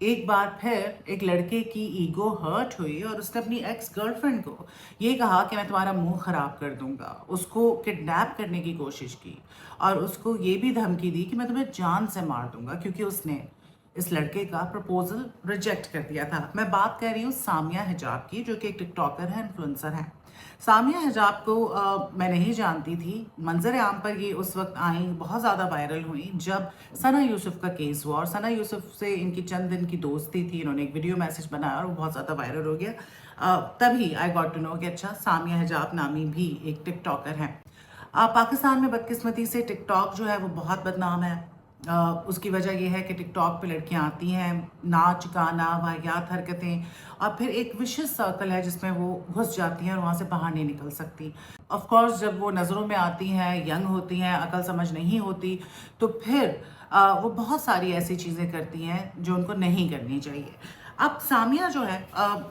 एक बार फिर एक लड़के की ईगो हर्ट हुई और उसने अपनी एक्स गर्लफ्रेंड को ये कहा कि मैं तुम्हारा मुंह खराब कर दूंगा। उसको किडनैप करने की कोशिश की और उसको ये भी धमकी दी कि मैं तुम्हें जान से मार दूंगा, क्योंकि उसने इस लड़के का प्रपोजल रिजेक्ट कर दिया था। मैं बात कर रही हूँ सामिया हिजाब की, जो कि एक टिकटॉकर है, इन्फ्लुएंसर है। सामिया हिजाब को मैं नहीं जानती थी। मंजर आम पर ये उस वक्त आई, बहुत ज़्यादा वायरल हुई जब सना यूसुफ का केस हुआ, और सना यूसुफ से इनकी चंद दिन की दोस्ती थी। इन्होंने एक वीडियो मैसेज बनाया और वो बहुत ज़्यादा वायरल हो गया। तभी आई गॉट टू नो कि अच्छा, सामिया हिजाब नामी भी एक टिकटॉकर है। पाकिस्तान में बदकिस्मती से टिकटॉक जो है वो बहुत बदनाम है। उसकी वजह यह है कि टिकटॉक पे लड़कियां आती हैं, नाच गाना वाहियात हरकतें, और फिर एक विशियस सर्कल है जिसमें वो घुस जाती हैं और वहाँ से बाहर नहीं निकल सकती। ऑफ कोर्स जब वो नज़रों में आती हैं, यंग होती हैं, अकल समझ नहीं होती, तो फिर वो बहुत सारी ऐसी चीज़ें करती हैं जो उनको नहीं करनी चाहिए। अब सामिया जो है,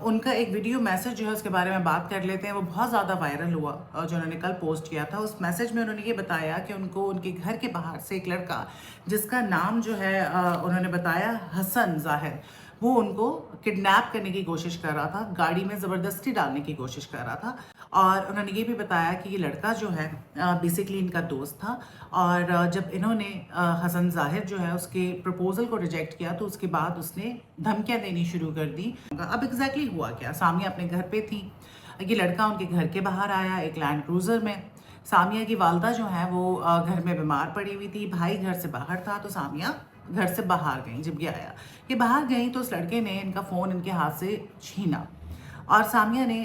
उनका एक वीडियो मैसेज जो है उसके बारे में बात कर लेते हैं। वो बहुत ज़्यादा वायरल हुआ जो उन्होंने कल पोस्ट किया था। उस मैसेज में उन्होंने ये बताया कि उनको उनके घर के बाहर से एक लड़का, जिसका नाम जो है उन्होंने बताया हसन जाहिर, वो उनको किडनैप करने की कोशिश कर रहा था, गाड़ी में ज़बरदस्ती डालने की कोशिश कर रहा था। और उन्होंने ये भी बताया कि ये लड़का जो है बेसिकली इनका दोस्त था, और जब इन्होंने हसन जाहिर जो है उसके प्रपोजल को रिजेक्ट किया तो उसके बाद उसने धमकियां देनी शुरू कर दी। अब एग्जैक्टली हुआ क्या, सामिया अपने घर पे थी, ये लड़का उनके घर के बाहर आया एक लैंड क्रूज़र में। सामिया की वालदा जो है वो घर में बीमार पड़ी हुई थी, भाई घर से बाहर था, तो सामिया घर से बाहर गई। जब ये आया, ये बाहर गई तो उस लड़के ने इनका फ़ोन इनके हाथ से छीना, और सामिया ने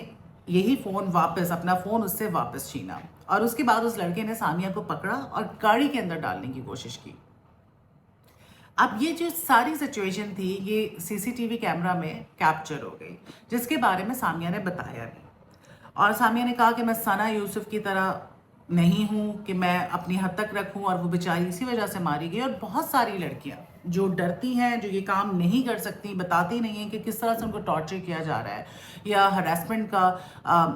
यही फ़ोन वापस, अपना फ़ोन उससे वापस छीना, और उसके बाद उस लड़के ने सामिया को पकड़ा और गाड़ी के अंदर डालने की कोशिश की। अब ये जो सारी सिचुएशन थी ये सीसीटीवी कैमरा में कैप्चर हो गई, जिसके बारे में सामिया ने बताया नहीं। और सामिया ने कहा कि मैं सना यूसुफ की तरह नहीं हूँ कि मैं अपनी हद तक रखूँ, और वो बेचारी इसी वजह से मारी गई। और बहुत सारी लड़कियाँ जो डरती हैं, जो ये काम नहीं कर सकती, बताती नहीं हैं कि किस तरह से उनको टॉर्चर किया जा रहा है या हरासमेंट का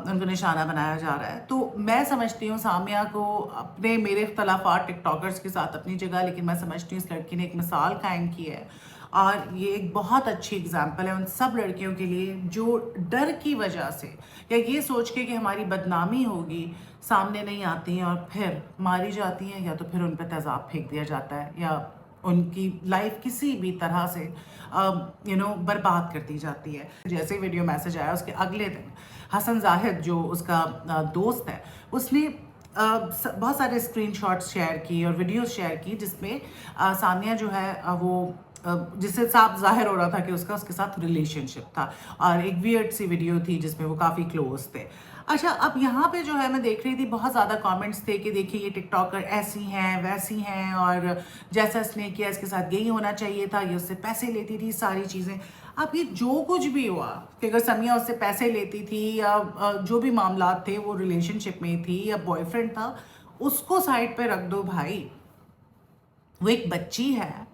उनको निशाना बनाया जा रहा है। तो मैं समझती हूँ सामिया को, अपने मेरे इख्तलाफात टिकटॉकर्स के साथ अपनी जगह, लेकिन मैं समझती हूँ इस लड़की ने एक मिसाल कायम की है, और ये एक बहुत अच्छी एग्जाम्पल है उन सब लड़कियों के लिए जो डर की वजह से या ये सोच के कि हमारी बदनामी होगी सामने नहीं आती हैं और फिर मारी जाती हैं, या तो फिर उन पर तेज़ाब फेंक दिया जाता है, या उनकी लाइफ किसी भी तरह से बर्बाद कर दी जाती है। जैसे वीडियो मैसेज आया उसके अगले दिन हसन जाहिद जो उसका दोस्त है, उसने बहुत सारे स्क्रीनशॉट्स शेयर की और वीडियोस शेयर की, जिसमें सानिया जो है वो जिससे साफ जाहिर हो रहा था कि उसका उसके साथ रिलेशनशिप था, और एक वियर्ड सी वीडियो थी जिसमें वो काफ़ी क्लोज थे। अच्छा, अब यहाँ पे जो है मैं देख रही थी बहुत ज़्यादा कमेंट्स थे कि देखिए ये टिकटॉकर ऐसी हैं वैसी हैं, और जैसा इसने किया इसके साथ यही होना चाहिए था, ये उससे पैसे लेती थी, सारी चीज़ें। अब ये जो कुछ भी हुआ कि अगर समिया उससे पैसे लेती थी या जो भी मामला थे, वो रिलेशनशिप में थी या बॉयफ्रेंड था, उसको साइड पे रख दो भाई। वो एक बच्ची है,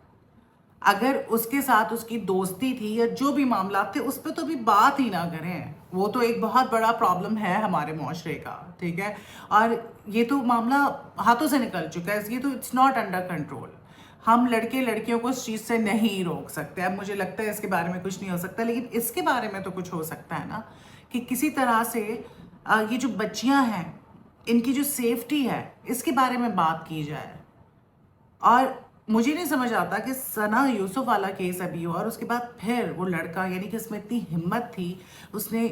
अगर उसके साथ उसकी दोस्ती थी या जो भी मामला थे उस पर तो भी बात ही ना करें। वो तो एक बहुत बड़ा प्रॉब्लम है हमारे मुआशरे का, ठीक है। और ये तो मामला हाथों से निकल चुका है, ये तो इट्स नॉट अंडर कंट्रोल। हम लड़के लड़कियों को इस चीज़ से नहीं रोक सकते। अब मुझे लगता है इसके बारे में कुछ नहीं हो सकता, लेकिन इसके बारे में तो कुछ हो सकता है ना, कि किसी तरह से ये जो बच्चियां हैं इनकी जो सेफ्टी है इसके बारे में बात की जाए। और मुझे नहीं समझ आता कि सना यूसुफ वाला केस अभी हुआ और उसके बाद फिर वो लड़का, यानी कि उसमें इतनी हिम्मत थी, उसने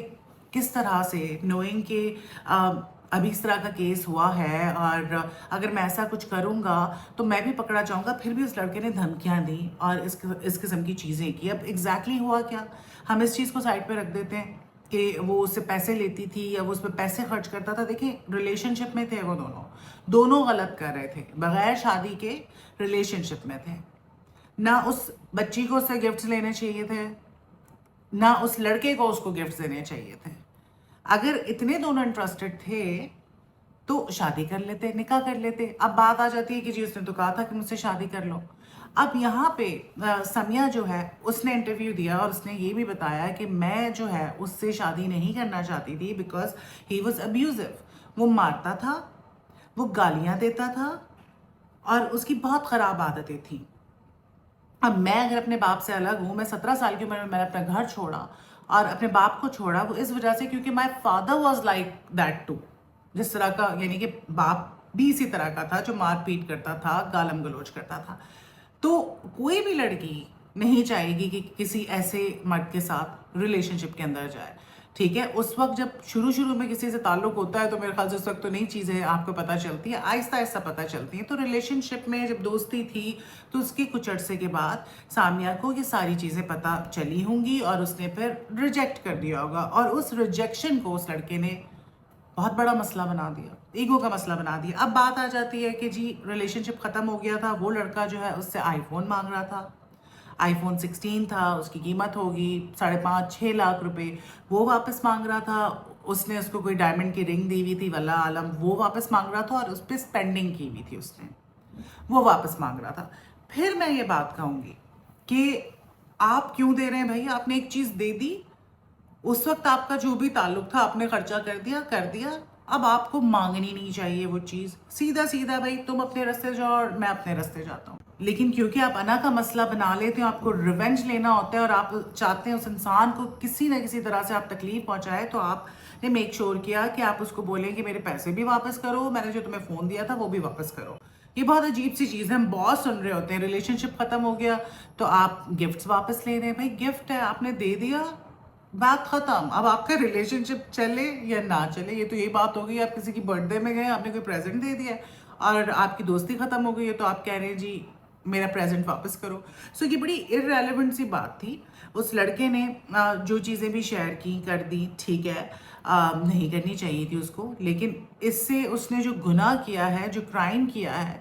किस तरह से नोइंग के अभी इस तरह का केस हुआ है और अगर मैं ऐसा कुछ करूँगा तो मैं भी पकड़ा जाऊँगा, फिर भी उस लड़के ने धमकियाँ दी और इस किस्म की चीज़ें की। अब एग्जैक्टली हुआ क्या, हम इस चीज़ को साइड पे रख देते हैं कि वो उससे पैसे लेती थी या वो उस पर पैसे खर्च करता था। देखिए, रिलेशनशिप में थे वो दोनों, दोनों गलत कर रहे थे, बगैर शादी के रिलेशनशिप में थे। ना उस बच्ची को उससे गिफ्ट्स लेने चाहिए थे, ना उस लड़के को उसको गिफ्ट्स देने चाहिए थे। अगर इतने दोनों इंटरेस्टेड थे तो शादी कर लेते, निकाह कर लेते। अब बात आ जाती है कि जी उसने तो कहा था कि मुझसे शादी कर लो। अब यहाँ पे समिया जो है उसने इंटरव्यू दिया और उसने ये भी बताया कि मैं जो है उससे शादी नहीं करना चाहती थी बिकॉज ही वॉज अब्यूजिव। वो मारता था, वो गालियाँ देता था और उसकी बहुत ख़राब आदतें थी। अब मैं अगर अपने बाप से अलग हूँ, मैं 17 साल की उम्र में मैंने अपना घर छोड़ा और अपने बाप को छोड़ा, वो इस वजह से क्योंकि my father was like that too. जिस तरह का, यानी कि बाप भी इसी तरह का था जो मार पीट करता था, गालम गलोच करता था। तो कोई भी लड़की नहीं चाहेगी कि किसी ऐसे मर्द के साथ रिलेशनशिप के अंदर जाए, ठीक है। उस वक्त जब शुरू शुरू में किसी से ताल्लुक होता है तो मेरे ख्याल से उस वक्त तो नई चीज़ें आपको पता चलती है, आहिस्ता आहिस्ता पता चलती हैं। तो रिलेशनशिप में जब दोस्ती थी तो उसके कुछ अरसे के बाद सामिया को ये सारी चीज़ें पता चली होंगी और उसने फिर रिजेक्ट कर दिया होगा, और उस रिजेक्शन को उस लड़के ने बहुत बड़ा मसला बना दिया, ईगो का मसला बना दिया। अब बात आ जाती है कि जी रिलेशनशिप ख़त्म हो गया था, वो लड़का जो है उससे आईफोन मांग रहा था, आईफोन 16 था, उसकी कीमत होगी 5.5-6 लाख रुपए, वो वापस मांग रहा था। उसने उसको कोई डायमंड की रिंग दी हुई थी, वल्ला आलम, वो वापस मांग रहा था, और उस पर स्पेंडिंग की हुई थी उसने, वो वापस मांग रहा था। फिर मैं ये बात कहूँगी कि आप क्यों दे रहे हैं भाई, आपने एक चीज़ दे दी, उस वक्त आपका जो भी ताल्लुक था आपने खर्चा कर दिया, अब आपको मांगनी नहीं चाहिए वो चीज़, सीधा सीधा भाई तुम अपने रास्ते जाओ और मैं अपने रास्ते जाता हूँ। लेकिन क्योंकि आप अना का मसला बना लेते हो, आपको रिवेंज लेना होता है और आप चाहते हैं उस इंसान को किसी न किसी तरह से आप तकलीफ पहुंचाए, तो आपने मेक श्योर किया कि आप उसको बोलें कि मेरे पैसे भी वापस करो, मैंने जो तुम्हें फ़ोन दिया था वो भी वापस करो। ये बहुत अजीब सी चीज़ है, हम बहुत सुन रहे होते हैं रिलेशनशिप ख़त्म हो गया तो आप गिफ्ट्स वापस ले रहे हैं। भाई गिफ्ट है, आपने दे दिया, बात खत्म। अब आपका रिलेशनशिप चले या ना चले, ये तो यही बात हो गई। आप किसी की बर्थडे में गए, आपने कोई प्रेजेंट दे दिया है और आपकी दोस्ती खत्म हो गई है, तो आप कह रहे हैं जी मेरा प्रेजेंट वापस करो। सो ये बड़ी इररेलेवेंट सी बात थी। उस लड़के ने जो चीज़ें भी शेयर की कर दी, ठीक है, नहीं करनी चाहिए थी उसको, लेकिन इससे उसने जो गुनाह किया है, जो क्राइम किया है,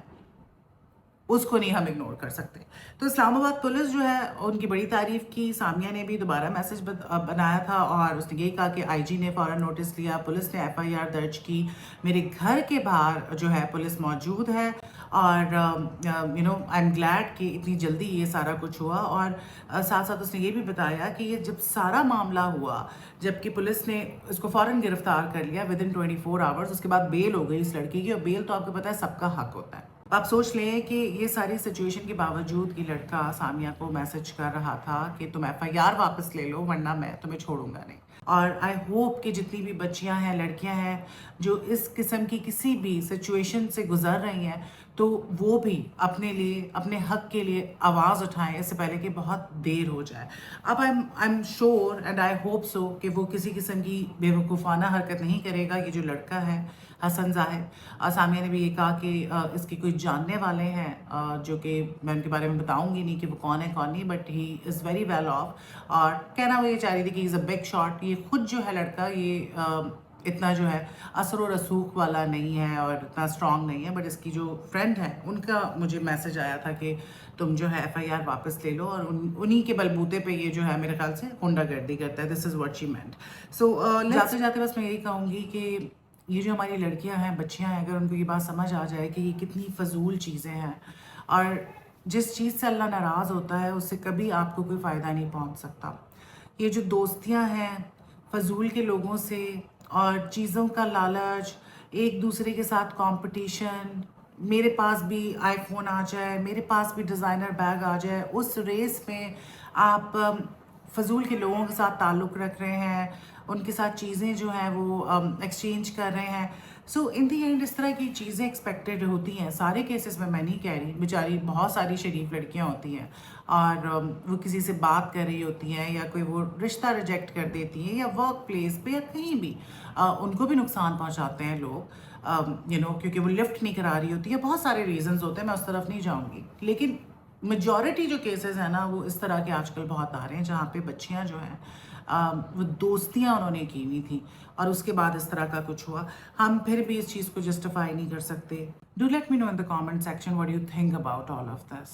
उसको नहीं हम इग्नोर कर सकते। तो इस्लामाबाद पुलिस जो है उनकी बड़ी तारीफ की। सामिया ने भी दोबारा मैसेज बनाया था और उसने यही कहा कि आईजी ने फ़ौरन नोटिस लिया, पुलिस ने एफआईआर दर्ज की, मेरे घर के बाहर जो है पुलिस मौजूद है, और आई एम ग्लैड कि इतनी जल्दी ये सारा कुछ हुआ। और साथ साथ उसने ये भी बताया कि ये जब सारा मामला हुआ, जबकि पुलिस ने इसको फ़ौरन गिरफ्तार कर लिया विद इन 24 आवर्स, उसके बाद बेल हो गई इस लड़की की, और बेल तो आपको पता है सबका हक होता है। आप सोच लें कि ये सारी सिचुएशन के बावजूद कि लड़का सामिया को मैसेज कर रहा था कि तुम एफआईआर वापस ले लो वरना मैं तुम्हें छोड़ूंगा नहीं। और आई होप कि जितनी भी बच्चियां हैं, लड़कियां हैं जो इस किस्म की किसी भी सिचुएशन से गुजर रही हैं, तो वो भी अपने लिए, अपने हक के लिए आवाज़ उठाएं इससे पहले कि बहुत देर हो जाए। अब I am sure and I hope so कि वो किसी किस्म की बेवकूफ़ाना हरकत नहीं करेगा। ये जो लड़का है हसन ज़ाहिद, सामिया ने भी ये कहा कि इसके कोई जानने वाले हैं, जो कि मैं उनके बारे में बताऊंगी नहीं कि वो कौन है कौन नहीं, but he is very well of. और कहना वो ये चाह रही थी कि इज़ अ बिग शॉट। ये खुद जो है लड़का, ये इतना जो है असर व रसूख वाला नहीं है और इतना स्ट्रांग नहीं है, बट इसकी जो फ्रेंड है उनका मुझे मैसेज आया था कि तुम जो है एफआईआर वापस ले लो, और उन्हीं के बलबूते पे ये जो है मेरे ख्याल से गुंडागर्दी करता है। This is what she meant. सो जाते जाते बस मैं यही कहूँगी कि ये जो हमारी लड़कियां हैं, बच्चियां हैं, अगर उनको ये बात समझ आ जाए कि ये कितनी फ़जूल चीज़ें हैं, और जिस चीज़ से अल्लाह नाराज़ होता है उससे कभी आपको कोई फ़ायदा नहीं पहुंच सकता। ये जो दोस्तियां हैं फ़जूल के लोगों से, और चीज़ों का लालच, एक दूसरे के साथ कंपटीशन, मेरे पास भी आईफोन आ जाए, मेरे पास भी डिज़ाइनर बैग आ जाए, उस रेस में आप फ़जूल के लोगों के साथ ताल्लुक़ रख रहे हैं, उनके साथ चीज़ें जो हैं वो एक्सचेंज कर रहे हैं। सो इन दी एंड इस तरह की चीज़ें एक्सपेक्टेड होती हैं। सारे केसेस में मैं नहीं कह रही, बेचारी बहुत सारी शरीफ लड़कियां होती हैं और वो किसी से बात कर रही होती हैं, या कोई वो रिश्ता रिजेक्ट कर देती हैं, या वर्क प्लेस पे या कहीं भी उनको भी नुकसान पहुंचाते हैं लोग, क्योंकि वो लिफ्ट नहीं करा रही होती है। बहुत सारे रीजंस होते हैं, मैं उस तरफ नहीं जाऊँगी, लेकिन मेजॉरिटी जो केसेस हैं ना वो इस तरह के आजकल बहुत आ रहे हैं, जहाँ पे बच्चियाँ जो हैं वो दोस्तियाँ उन्होंने की हुई थी और उसके बाद इस तरह का कुछ हुआ। हम फिर भी इस चीज़ को जस्टिफाई नहीं कर सकते। Do let me know in the comment section what you think about all of this.